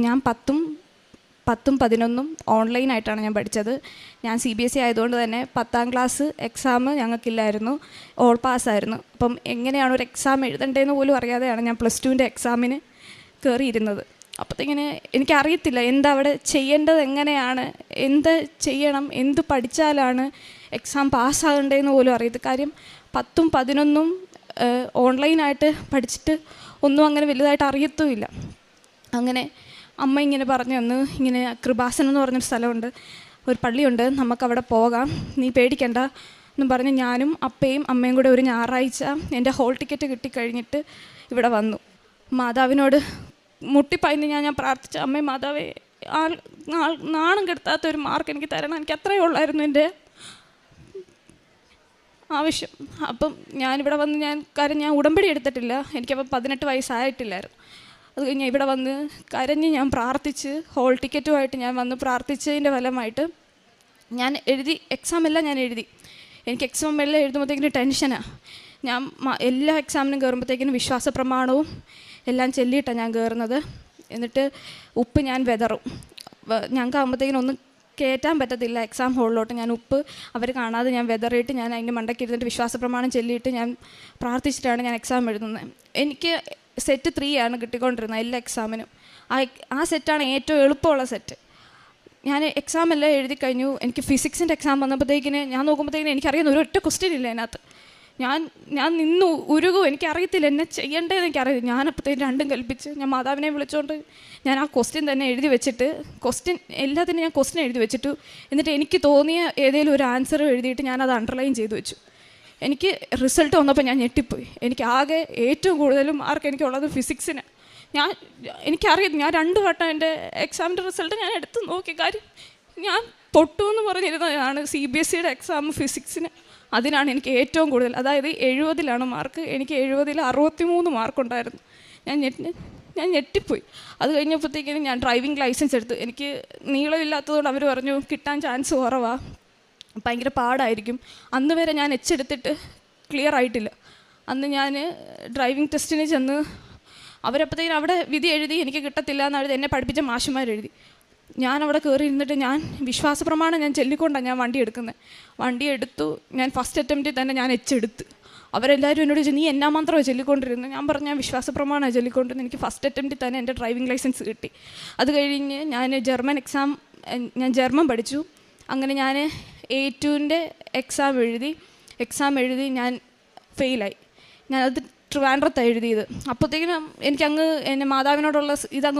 ഞാൻ 10ഉം 11ഉം ഓൺലൈനായിട്ടാണ് ഞാൻ പഠിച്ചത്. ഞാൻ CBSE ആയതുകൊണ്ട് തന്നെ 10ാം ക്ലാസ് എക്സാം ഞങ്ങൾക്കില്ലായിരുന്നു, ഓൾ പാസ്സായിരുന്നു. അപ്പം എങ്ങനെയാണ് ഒരു എക്സാം എഴുതേണ്ടതെന്ന് പോലും അറിയാതെയാണ് ഞാൻ +2ൻ്റെ എക്സാമിന് കയറിയിരുന്നത്. അപ്പോഴത്തേക്കിന് എനിക്കറിയത്തില്ല എന്താ അവിടെ ചെയ്യേണ്ടത്, എങ്ങനെയാണ്, എന്ത് ചെയ്യണം, എന്ത് പഠിച്ചാലാണ് എക്സാം പാസ്സാകേണ്ടതെന്ന് പോലും അറിയത്തില്ല. കാര്യം 10ഉം 11ഉം ഓൺലൈനായിട്ട് പഠിച്ചിട്ട് ഒന്നും അങ്ങനെ വലുതായിട്ട് അറിയത്തുമില്ല. അങ്ങനെ അമ്മ ഇങ്ങനെ പറഞ്ഞു തന്നു, ഇങ്ങനെ കൃപാസനം എന്ന് പറഞ്ഞൊരു സ്ഥലമുണ്ട്, ഒരു പള്ളിയുണ്ട്, നമുക്കവിടെ പോകാം, നീ പേടിക്കണ്ട എന്നും പറഞ്ഞ് ഞാനും അപ്പയും അമ്മയും കൂടെ ഒരു ഞായറാഴ്ച എൻ്റെ ഹോൾ ടിക്കറ്റ് കിട്ടിക്കഴിഞ്ഞിട്ട് ഇവിടെ വന്നു. മാതാവിനോട് മുട്ടിപ്പായിന്ന് ഞാൻ പ്രാർത്ഥിച്ച, അമ്മേ മാതാവേ, നാണം കെടുത്താത്തൊരു മാർക്ക് എനിക്ക് തരണം, എനിക്ക് അത്രയേ ഉള്ളായിരുന്നു എൻ്റെ ആവശ്യം. അപ്പം ഞാനിവിടെ വന്ന് ഞാൻ ഉടമ്പടി എടുത്തിട്ടില്ല, എനിക്കപ്പം 18 വയസ്സായിട്ടില്ലായിരുന്നു. അത് കഴിഞ്ഞ് ഇവിടെ വന്ന് കരഞ്ഞ് ഞാൻ പ്രാർത്ഥിച്ച്, ഹോൾ ടിക്കറ്റുമായിട്ട് ഞാൻ വന്ന് പ്രാർത്ഥിച്ചതിൻ്റെ ഫലമായിട്ട് ഞാൻ എഴുതി, എക്സാമെല്ലാം ഞാൻ എഴുതി. എനിക്ക് എക്സാം എല്ലാം എഴുതുമ്പോഴത്തേക്കിന് ടെൻഷനാണ്. ഞാൻ എല്ലാ എക്സാമിനും കയറുമ്പോഴത്തേക്കിനും വിശ്വാസ പ്രമാണവും എല്ലാം ചൊല്ലിയിട്ടാണ് ഞാൻ കയറുന്നത്. എന്നിട്ട് ഉപ്പ് ഞാൻ വെതറും. ഞങ്ങൾക്ക് ആകുമ്പോഴത്തേക്കിനും ഒന്നും കയറ്റാൻ പറ്റത്തില്ല എക്സാം ഹോളിലോട്ട്. ഞാൻ ഉപ്പ് അവർ കാണാതെ ഞാൻ വെതറിയിട്ട് ഞാൻ അതിൻ്റെ മണ്ടയ്ക്ക് ഇരുന്നിട്ട് വിശ്വാസ പ്രമാണം ചൊല്ലിയിട്ട് ഞാൻ പ്രാർത്ഥിച്ചിട്ടാണ് ഞാൻ എക്സാം എഴുതുന്നത്. എനിക്ക് സെറ്റ് 3 ആണ് കിട്ടിക്കൊണ്ടിരുന്നത് എല്ലാ എക്സാമിനും. ആ സെറ്റാണ് ഏറ്റവും എളുപ്പമുള്ള സെറ്റ്. ഞാൻ എക്സാം എല്ലാം എഴുതി കഴിഞ്ഞു. എനിക്ക് ഫിസിക്സിൻ്റെ എക്സാം വന്നപ്പോഴത്തേക്കിന് ഞാൻ നോക്കുമ്പോഴത്തേക്കിന് എനിക്കറിയുന്ന ഒരൊറ്റ ക്വസ്റ്റ്യൻ ഇല്ല അതിനകത്ത്. ഞാൻ നിന്ന് ഉരുകും, എനിക്കറിയത്തില്ല എന്നെ ചെയ്യേണ്ടതെന്ന് എനിക്കറിയില്ല. ഞാനപ്പോഴത്തേക്കും രണ്ടും കൽപ്പിച്ച് ഞാൻ മാതാവിനെ വിളിച്ചുകൊണ്ട് ഞാൻ ആ ക്വസ്റ്റ്യൻ തന്നെ എഴുതി വെച്ചിട്ട്, എല്ലാത്തിനും ഞാൻ ക്വസ്റ്റ്യൻ എഴുതി വെച്ചിട്ടു. എന്നിട്ട് എനിക്ക് തോന്നിയ ഏതെങ്കിലും ഒരു ആൻസർ എഴുതിയിട്ട് ഞാനത് അണ്ടർലൈൻ ചെയ്ത് വെച്ചു. എനിക്ക് റിസൾട്ട് വന്നപ്പോൾ ഞാൻ ഞെട്ടിപ്പോയി. എനിക്ക് ആകെ ഏറ്റവും കൂടുതലും മാർക്ക് എനിക്കുള്ളത് ഫിസിക്സിന്. എനിക്കറിയാം, ഞാൻ 2 വട്ടം എൻ്റെ എക്സാമിൻ്റെ റിസൾട്ട് ഞാൻ എടുത്ത് നോക്കി. കാര്യം ഞാൻ പൊട്ടു എന്ന് പറഞ്ഞിരുന്നതാണ് CBSEയുടെ എക്സാം ഫിസിക്സിന്. അതിനാണ് എനിക്ക് ഏറ്റവും കൂടുതൽ, അതായത് 70ലാണ് മാർക്ക്. എനിക്ക് 70ൽ 63 മാർക്കുണ്ടായിരുന്നു. ഞാൻ ഞെട്ടിപ്പോയി. അത് കഴിഞ്ഞപ്പോഴത്തേക്കിനും ഞാൻ ഡ്രൈവിംഗ് ലൈസൻസ് എടുത്തു. എനിക്ക് നീളമില്ലാത്തതുകൊണ്ട് അവർ പറഞ്ഞു കിട്ടാൻ ചാൻസ് കുറവാണ്, ഭയങ്കര പാടായിരിക്കും. അന്ന് വരെ ഞാൻ എടുത്തിട്ട് ക്ലിയർ ആയിട്ടില്ല. അന്ന് ഞാൻ ഡ്രൈവിംഗ് ടെസ്റ്റിന് ചെന്ന് അവരപ്പോഴത്തേക്കും അവിടെ വിധി എഴുതി എനിക്ക് കിട്ടത്തില്ല എന്നെഴുതി എന്നെ പഠിപ്പിച്ച മാഷുമാരെഴുതി. ഞാൻ അവിടെ കയറി ഇരുന്നിട്ട് ഞാൻ വിശ്വാസ പ്രമാണം ഞാൻ ചൊല്ലിക്കൊണ്ടാണ് ഞാൻ വണ്ടി എടുക്കുന്നത്. വണ്ടി എടുത്തു. ഞാൻ ഫസ്റ്റ് അറ്റംപ്റ്റിൽ തന്നെ ഞാൻ എടുത്ത്. അവരെല്ലാവരും എന്നോട് ചോദിച്ചു, നീ എന്നാ മാത്രമേ ചൊല്ലിക്കൊണ്ടിരുന്നത്? ഞാൻ പറഞ്ഞു, ഞാൻ വിശ്വാസ പ്രമാണമാണ് ചൊല്ലിക്കൊണ്ടിരുന്നത്. എനിക്ക് ഫസ്റ്റ് അറ്റംപ്റ്റിൽ തന്നെ എൻ്റെ ഡ്രൈവിംഗ് ലൈസൻസ് കിട്ടി. അത് കഴിഞ്ഞ് ഞാൻ ജർമ്മൻ പഠിച്ചു. അങ്ങനെ ഞാൻ A2ൻ്റെ എക്സാം എഴുതി ഞാൻ ഫെയിലായി. ഞാനത് ട്രിവാൻഡ്രത്താണ് എഴുതിയത്. അപ്പോഴത്തേക്കിനും എനിക്കങ്ങ് എൻ്റെ മാതാവിനോടുള്ള ഇതങ്ങ്